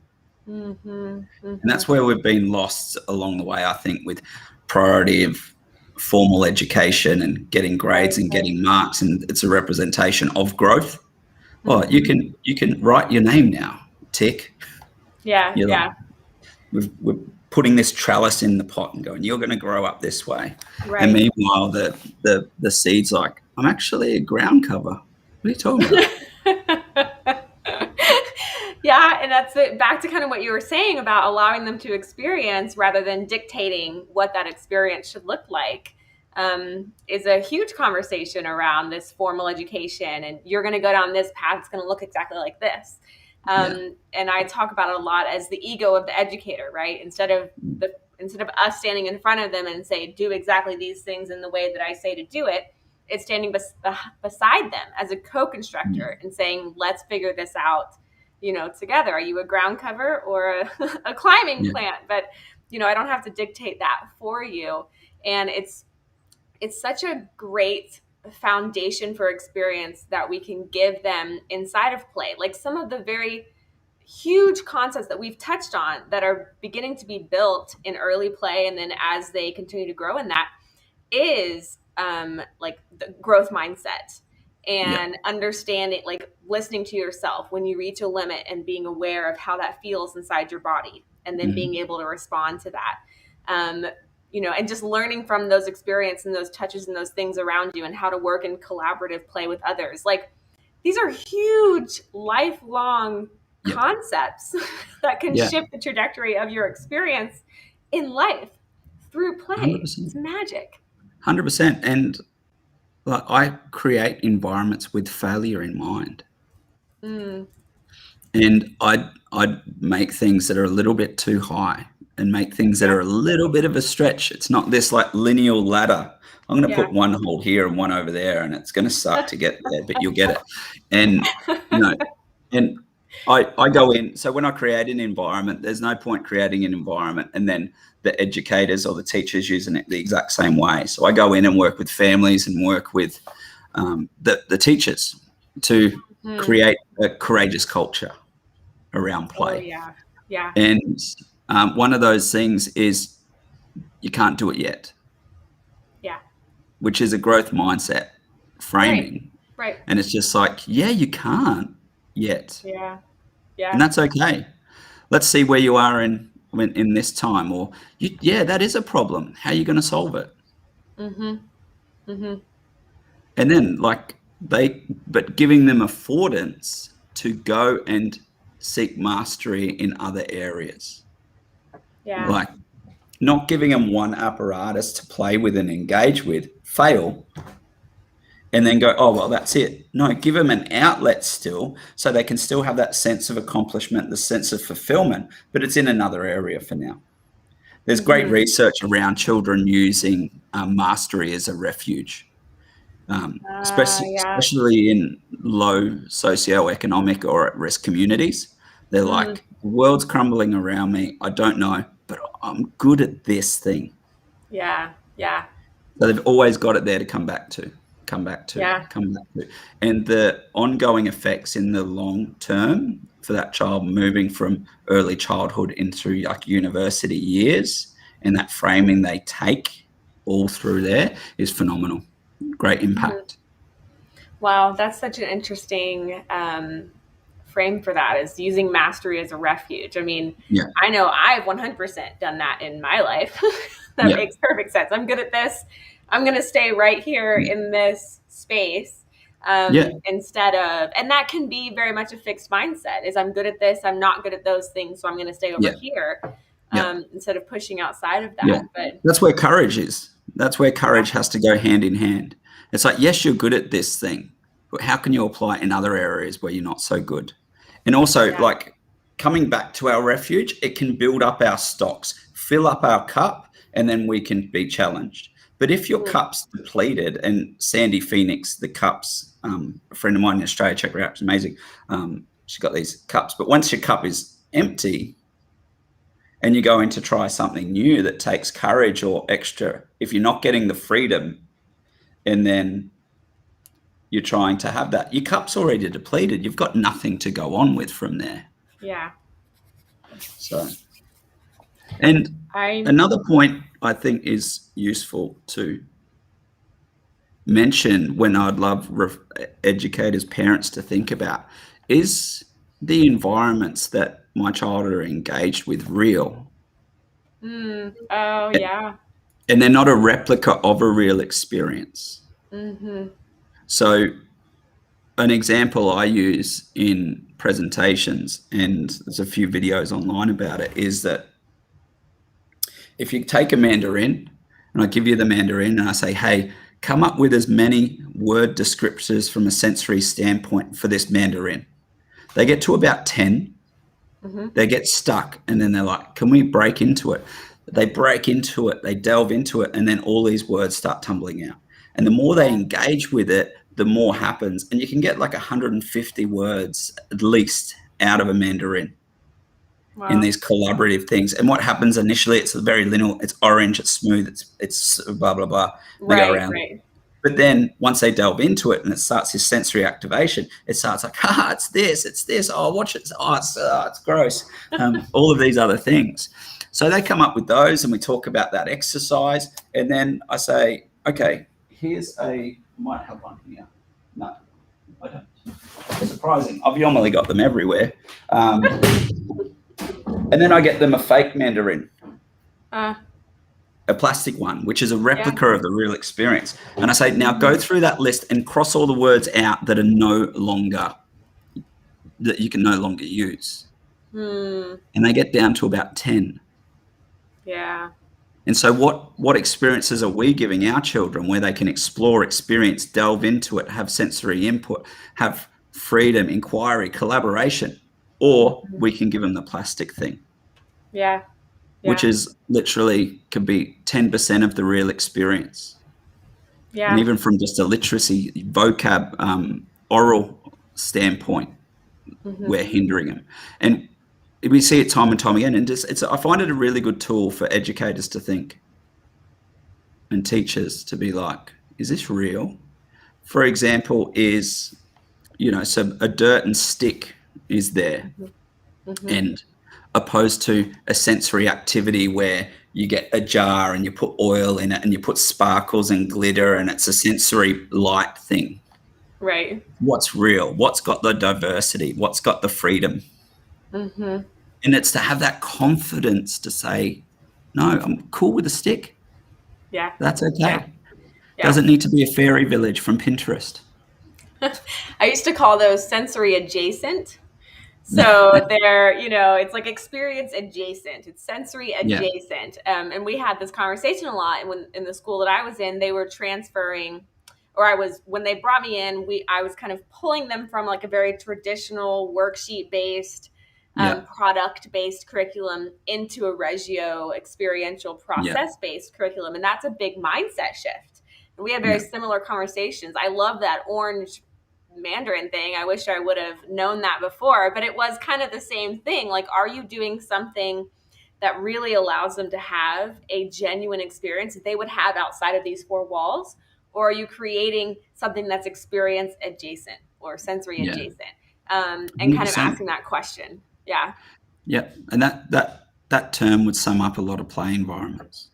And that's where we've been lost along the way, I think, with priority of formal education and getting grades and getting marks, and it's a representation of growth. Well, you can write your name now, tick. Like, we're putting this trellis in the pot and going, you're going to grow up this way. Right. And meanwhile, the seed's like, I'm actually a ground cover. What are you talking about? And that's it. Back to kind of what you were saying about allowing them to experience rather than dictating what that experience should look like, is a huge conversation around this formal education. And you're going to go down this path. It's going to look exactly like this. And I talk about it a lot as the ego of the educator, right? Instead of us standing in front of them and say, do exactly these things in the way that I say to do it, it's standing beside them as a co-constructor and saying, let's figure this out, together. Are you a ground cover or a climbing plant? But, I don't have to dictate that for you. And it's such a great foundation for experience that we can give them inside of play. Like some of the very huge concepts that we've touched on that are beginning to be built in early play, and then as they continue to grow in that, is like the growth mindset and understanding, like listening to yourself when you reach a limit and being aware of how that feels inside your body, and then being able to respond to that. and just learning from those experiences and those touches and those things around you and how to work in collaborative play with others. Like, these are huge lifelong concepts that can shift the trajectory of your experience in life through play. 100%. It's magic. 100%. And like, I create environments with failure in mind. And I'd make things that are a little bit too high and make things that are a little bit of a stretch. It's not this like linear ladder. I'm going to put one hole here and one over there, and it's going to suck to get there, but you'll get it. And, and I go in. So when I create an environment, there's no point creating an environment and then the educators or the teachers using it the exact same way. So I go in and work with families and work with the teachers to create a courageous culture around play. Oh, yeah. And one of those things is you can't do it yet. Yeah. Which is a growth mindset framing. Right. And it's just like, you can't yet. Yeah. And that's okay. Let's see where you are in this time, or that is a problem. How are you going to solve it? And then but giving them affordance to go and seek mastery in other areas. Yeah. Like, not giving them one apparatus to play with and engage with, fail, and then go, oh, well, that's it. No, give them an outlet still, so they can still have that sense of accomplishment, the sense of fulfillment, but it's in another area for now. There's great research around children using mastery as a refuge, especially in low socioeconomic or at-risk communities. They're like, the world's crumbling around me. I don't know, but I'm good at this thing. Yeah. So they've always got it there to come back to. And the ongoing effects in the long term for that child moving from early childhood into like university years, and that framing they take all through there is phenomenal. Great impact. Wow, that's such an interesting frame for that, is using mastery as a refuge. I mean, I know I've 100% done that in my life. That makes perfect sense. I'm good at this. I'm going to stay right here in this space instead of, and that can be very much a fixed mindset, is I'm good at this. I'm not good at those things. So I'm going to stay over here instead of pushing outside of that. Yeah. But that's where courage is. That's where courage has to go hand in hand. It's like, yes, you're good at this thing, but how can you apply it in other areas where you're not so good? And also like coming back to our refuge, it can build up our stocks, fill up our cup, and then we can be challenged. But if your cup's depleted, and Sandy Phoenix, the cups, a friend of mine in Australia, check her out, it's amazing. She's got these cups, but once your cup is empty and you're going to try something new that takes courage or extra, if you're not getting the freedom and then you're trying to have that, your cup's already depleted. You've got nothing to go on with from there. Yeah. So, and another point I think is useful to mention, when I'd love educators, parents to think about, is the environments that my child are engaged with real? Oh, yeah. And they're not a replica of a real experience. So an example I use in presentations, and there's a few videos online about it, is that if you take a Mandarin and I give you the Mandarin and I say, hey, come up with as many word descriptors from a sensory standpoint for this Mandarin. They get to about 10. They get stuck, and then they're like, can we break into it? They break into it, they delve into it, and then all these words start tumbling out. And the more they engage with it, the more happens. And you can get like 150 words at least out of a Mandarin. Wow. In these collaborative things. And what happens initially, it's very linear, it's orange, it's smooth, it's blah, blah, blah. They go around. But then once they delve into it and it starts this sensory activation, it starts like, it's this, oh, watch it, it's gross. All of these other things. So they come up with those, and we talk about that exercise. And then I say, okay, might have one here. No, I don't. It's surprising. I've normally got them everywhere. And then I get them a fake Mandarin. a plastic one, which is a Yeah. replica of the real experience. And I say, now go through that list and cross all the words out that you can no longer use. Hmm. And they get down to about 10. Yeah. And so what experiences are we giving our children where they can explore, experience, delve into it, have sensory input, have freedom, inquiry, collaboration, or we can give them the plastic thing, Yeah. which Yeah. is literally could be 10% of the real experience. And Yeah. even from just a literacy, vocab, oral standpoint, we're hindering them. And we see it time and time again. And I find it a really good tool for educators to think and teachers to be like, is this real? For example, so a dirt and stick is there, and opposed to a sensory activity where you get a jar and you put oil in it and you put sparkles and glitter and it's a sensory light thing. Right. What's real? What's got the diversity? What's got the freedom? And it's to have that confidence to say, no, I'm cool with a stick. Yeah. That's okay. Yeah. Yeah. Doesn't need to be a fairy village from Pinterest. I used to call those sensory adjacent. So they're, it's like experience adjacent. It's sensory adjacent. And we had this conversation a lot. And in the school that I was in, they were transferring, when they brought me in, I was kind of pulling them from like a very traditional worksheet-based, product-based curriculum into a Reggio experiential process-based curriculum. And that's a big mindset shift. And we had very similar conversations. I love that orange Mandarin thing. I wish I would have known that before, but it was kind of the same thing. Like, are you doing something that really allows them to have a genuine experience that they would have outside of these four walls? Or are you creating something that's experience adjacent or sensory adjacent? And kind of asking that question. Yeah. Yeah. And that term would sum up a lot of play environments.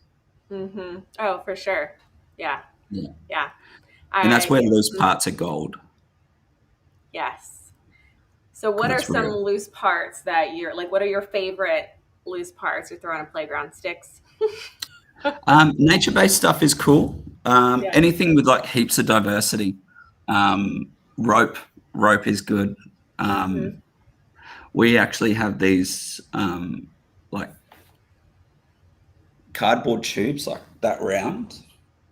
Oh, for sure. Yeah. Yeah. And that's where loose parts are gold. Yes. So what are some loose parts that you're like, what are your favorite loose parts you throw on a playground? Sticks? Nature-based stuff is cool. Anything with like heaps of diversity. Rope is good. We actually have these like cardboard tubes like that round,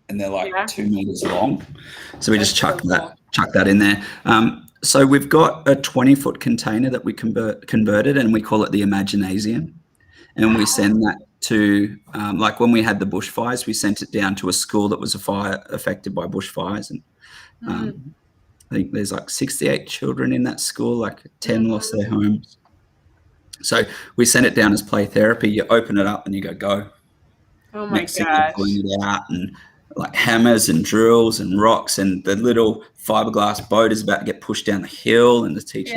and they're like 2 meters long. So we just chuck that in there. So we've got a 20-foot container that we converted, and we call it the Imaginasium. And we send that to, like when we had the bushfires, we sent it down to a school that was affected by bushfires. And I think there's like 68 children in that school, like 10 lost their homes. So we sent it down as play therapy. You open it up and you go. Oh my gosh. You're pulling it out, and like hammers and drills and rocks, and the little fiberglass boat is about to get pushed down the hill, and the teacher's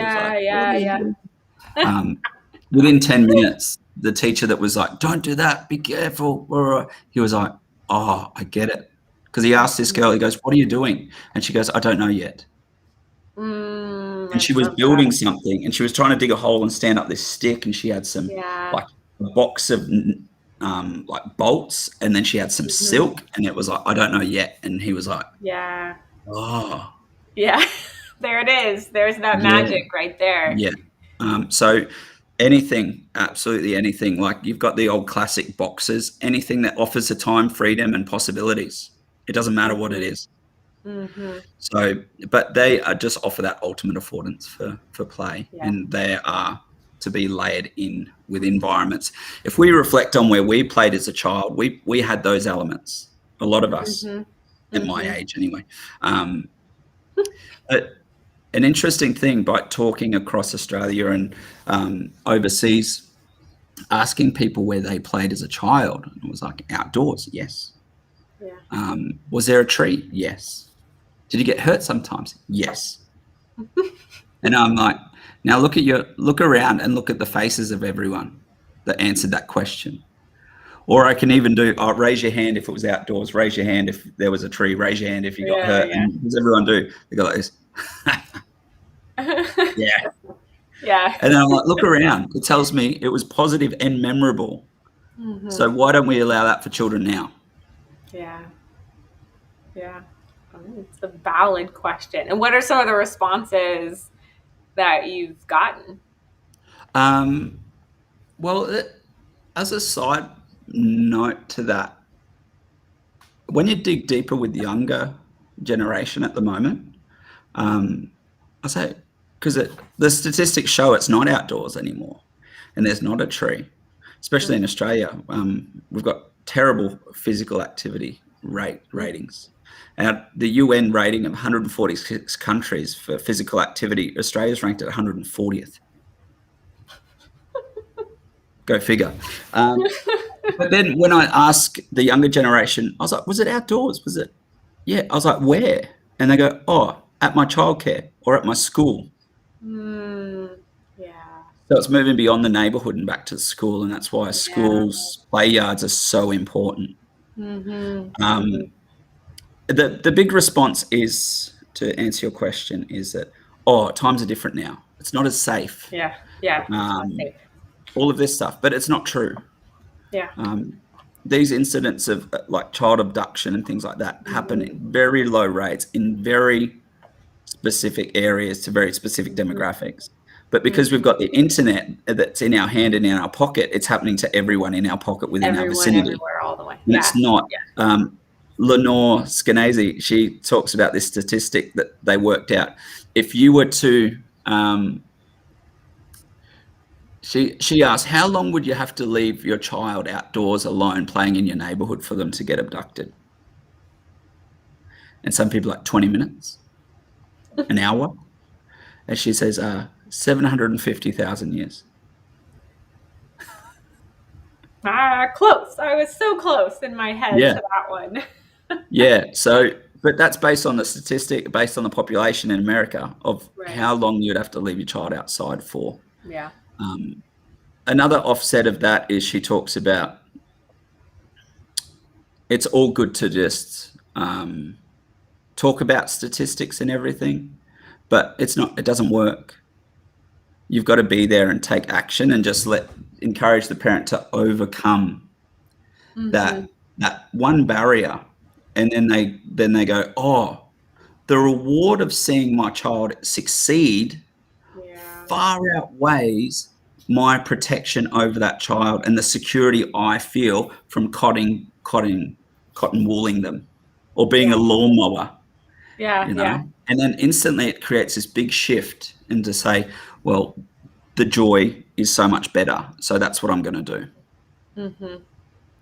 within 10 minutes, the teacher that was like, don't do that, be careful, he was like, oh, I get it. Because he asked this girl, he goes, what are you doing? And she goes, I don't know yet. And she was building something, and she was trying to dig a hole and stand up this stick, and she had some like a box of like bolts, and then she had some silk, and it was like, I don't know yet. And he was like, oh yeah. There it is. There's that magic right there. So anything, absolutely anything. Like you've got the old classic boxes, anything that offers a time, freedom, and possibilities. It doesn't matter what it is. So, but they just offer that ultimate affordance for play, and they are to be layered in with environments. If we reflect on where we played as a child, we had those elements. A lot of us, at my age anyway. But an interesting thing by talking across Australia and overseas, asking people where they played as a child, and it was like outdoors, yes. Was there a tree? Yes. Did you get hurt sometimes? Yes. And I'm like, now look around and look at the faces of everyone that answered that question. Or I can even do, raise your hand if it was outdoors, raise your hand if there was a tree, raise your hand if you got hurt. And what does everyone do? They go like this. Yeah. And then I'm like, look around. It tells me it was positive and memorable. So why don't we allow that for children now? Yeah. Yeah. It's a valid question. And what are some of the responses that you've gotten? Well, as a side note to that, when you dig deeper with the younger generation at the moment, I say, because the statistics show it's not outdoors anymore, and there's not a tree, especially in Australia. We've got terrible physical activity ratings. And the UN rating of 146 countries for physical activity, Australia's ranked at 140th. Go figure. But then when I ask the younger generation, I was like, was it outdoors? Was it? Yeah. I was like, where? And they go, oh, at my childcare or at my school. Yeah. So it's moving beyond the neighborhood and back to the school. And that's why schools, play yards are so important. The big response is, to answer your question, is that, oh, times are different now. It's not as safe. Yeah. Yeah. It's not safe. All of this stuff, but it's not true. Yeah. These incidents of like child abduction and things like that happen in very low rates in very specific areas to very specific demographics. But because we've got the internet that's in our hand and in our pocket, it's happening to everyone in our pocket within our vicinity. Everywhere, all the way. And it's not. Lenore Skenazy, she talks about this statistic that they worked out. If you were to She asked, how long would you have to leave your child outdoors alone playing in your neighborhood for them to get abducted? And some people like 20 minutes, an hour. And she says, 750,000 years. Close. I was so close in my head to that one. Yeah. So, but that's based on the statistic, based on the population in America of how long you'd have to leave your child outside for. Yeah. Another offset of that is she talks about it's all good to just talk about statistics and everything, but it doesn't work. You've got to be there and take action and just encourage the parent to overcome that one barrier. And then they go, oh, the reward of seeing my child succeed far outweighs my protection over that child and the security I feel from cotton wooling them or being a lawnmower. And then instantly it creates this big shift into say, well, the joy is so much better. So that's what I'm going to do.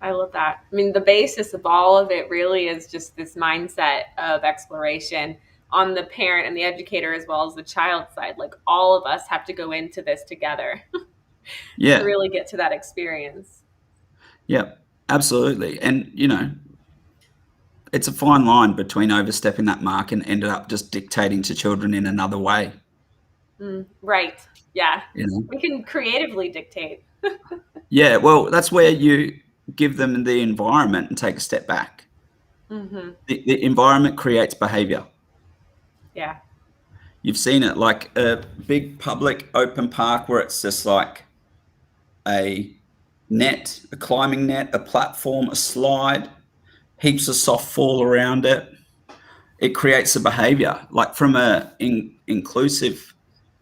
I love that. I mean, the basis of all of it really is just this mindset of exploration on the parent and the educator as well as the child side. Like all of us have to go into this together to really get to that experience. Yeah, absolutely. And, it's a fine line between overstepping that mark and ended up just dictating to children in another way. Right. Yeah. We can creatively dictate. Yeah. Well, that's where you give them the environment and take a step back. The environment creates behavior. Yeah. You've seen it like a big public open park where it's just like a net, a climbing net, a platform, a slide, heaps of soft fall around it. It creates a behavior. Like from a inclusive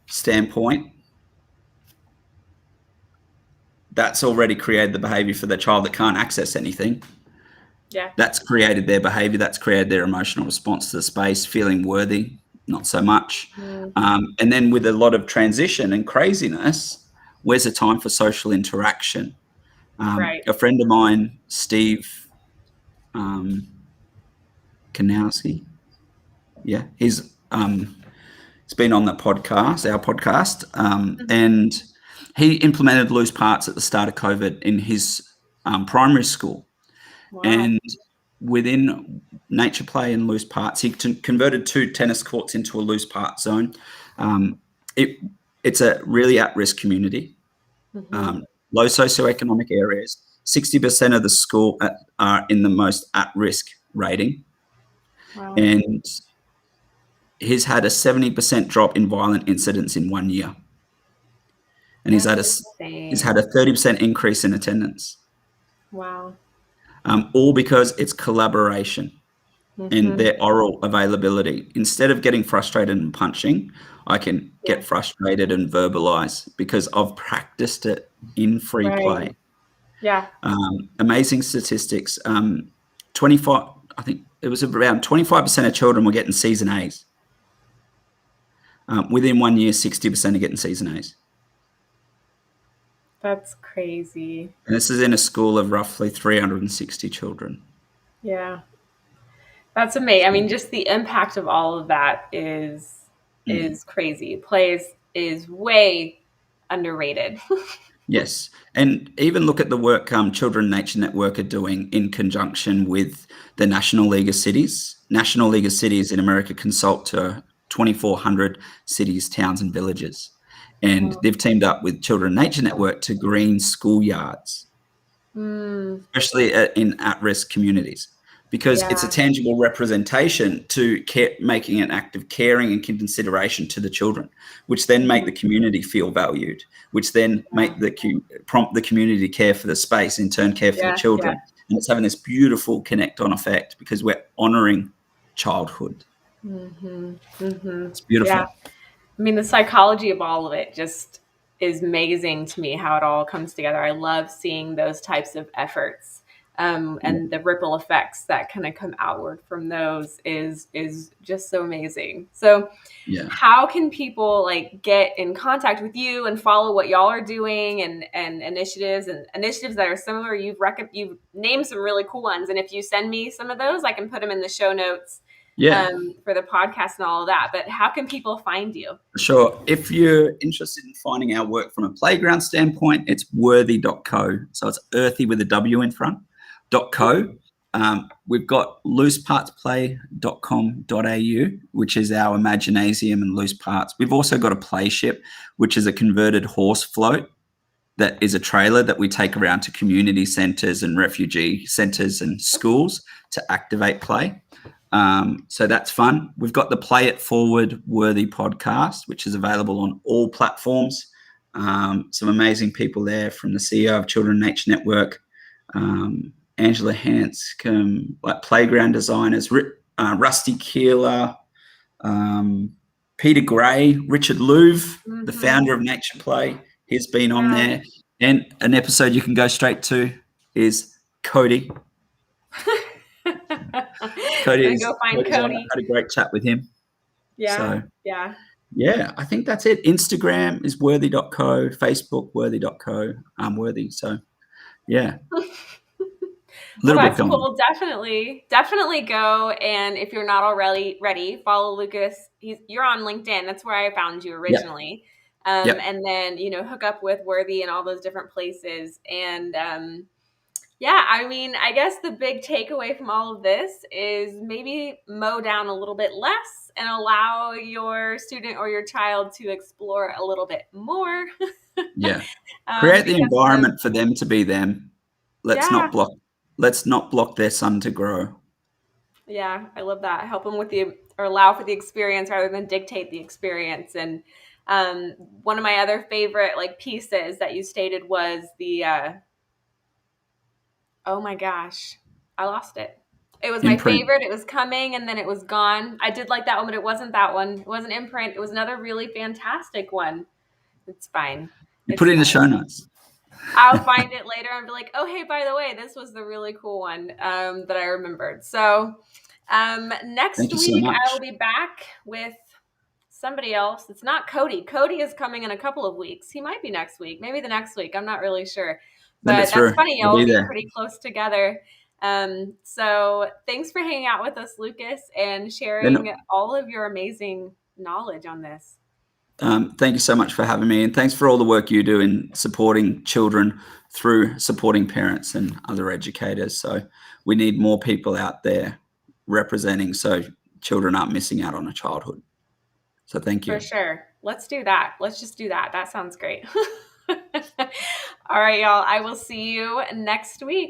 standpoint, that's already created the behavior for the child that can't access anything. Yeah. That's created their behavior. That's created their emotional response to the space, feeling worthy, not so much. And then with a lot of transition and craziness, where's the time for social interaction? A friend of mine, Steve Kanowski, he's been on our podcast, and he implemented loose parts at the start of COVID in his primary school. Wow. And within nature play and loose parts, he converted 2 tennis courts into a loose part zone. It's a really at-risk community, low socioeconomic areas. 60% of the school are in the most at-risk rating. Wow. And he's had a 70% drop in violent incidents in 1 year. And he's had a 30% increase in attendance. Wow. All because it's collaboration and Mm-hmm. their oral availability. Instead of getting frustrated and punching, I can Yeah. get frustrated and verbalize because I've practiced it in free Right. play. Yeah. Amazing statistics. 25, I think it was around 25% of children were getting C's and A's. Within 1 year, 60% are getting C's and A's. That's crazy. And this is in a school of roughly 360 children. Yeah. That's amazing. I So, mean, just the impact of all of that is crazy. Play is way underrated. yes. And even look at the work Children Nature Network are doing in conjunction with the National League of Cities. National League of Cities in America consult to 2,400 cities, towns, and villages. And Wow. they've teamed up with Children Nature Network to green schoolyards, Mm, especially in at-risk communities, because it's a yeah. tangible representation to making an act of caring and consideration to the children, which then make Mhm. the community feel valued, which then Yeah. make the prompt the community to care for the space, in turn care for the Yeah. Yeah. children, and it's having this beautiful connect-on effect because we're honoring childhood. Mm-hmm. Mm-hmm. It's Yeah. beautiful. I mean, the psychology of all of it just is amazing to me, how it all comes together. I love seeing those types of efforts, Yeah. and the ripple effects that kind of come outward from those is just so amazing. So, Yeah. how can people like get in contact with you and follow what y'all are doing, and initiatives that are similar? You've named some really cool ones, and if you send me some of those, I can put them in the show notes, Yeah. for the podcast and all of that. But how can people find you? Sure. If you're interested in finding our work from a playground standpoint, it's worthy.co. So it's earthy with a W in front, .co. We've got loosepartsplay.com.au, which is our Imaginasium and loose parts. We've also got a play ship, which is a converted horse float that is a trailer that we take around to community centres and refugee centres and schools to activate play. So that's fun. We've got the Play It Forward Worthy podcast, which is available on all platforms. Some amazing people there, from the CEO of Children Nature Network, Angela Hanscom, like playground designers, Rusty Keeler, Peter Gray, Richard Louv, the Mm-hmm. founder of Nature Play. He's been on Yeah. there. And an episode you can go straight to is Cody. Gonna go find Cody's on it. Cody. Had a great chat with him. Yeah. So Yeah. yeah, I think that's it. Instagram is worthy.co, Facebook worthy.co, worthy. So yeah, a Well, little bit that's going. cool. Definitely go. And if you're not already ready, follow Lucas. You're on LinkedIn. That's where I found you Yep. originally. Yep. And then, hook up with Worthy and all those different places. And yeah, I mean, I guess the big takeaway from all of this is maybe mow down a little bit less and allow your student or your child to explore a little bit more. Yeah. Create the Because the environment for them to be them. Let's Yeah. not block let's not block their sun to grow. Yeah, I love that. Help them with or allow for the experience rather than dictate the experience. And one of my other favorite like pieces that you stated was the oh my gosh, I lost it. It was my Imprint. favorite. It was coming and then it was gone. I did like that one, but it wasn't that one. It wasn't Imprint. It was another really fantastic one. It's fine. You put It's it in the fine. show notes. I'll find it later and be like, oh, hey, by the way, this was the really cool one that I remembered. So Thank next you so week, I will much. be back with somebody else. It's not Cody. Cody is coming in a couple of weeks. He might be next week, maybe the next week. I'm not really sure. Send it But that's through. funny. I'll Y'all be will be there. pretty close together. So thanks for hanging out with us, Lucas, and sharing Then all of your amazing knowledge on this. thank you so much for having me, and thanks for all the work you do in supporting children through supporting parents and other educators. So we need more people out there representing so children aren't missing out on a childhood. So thank For you. sure. Let's do that. Let's just do that. That sounds great. All right, y'all. I will see you next week.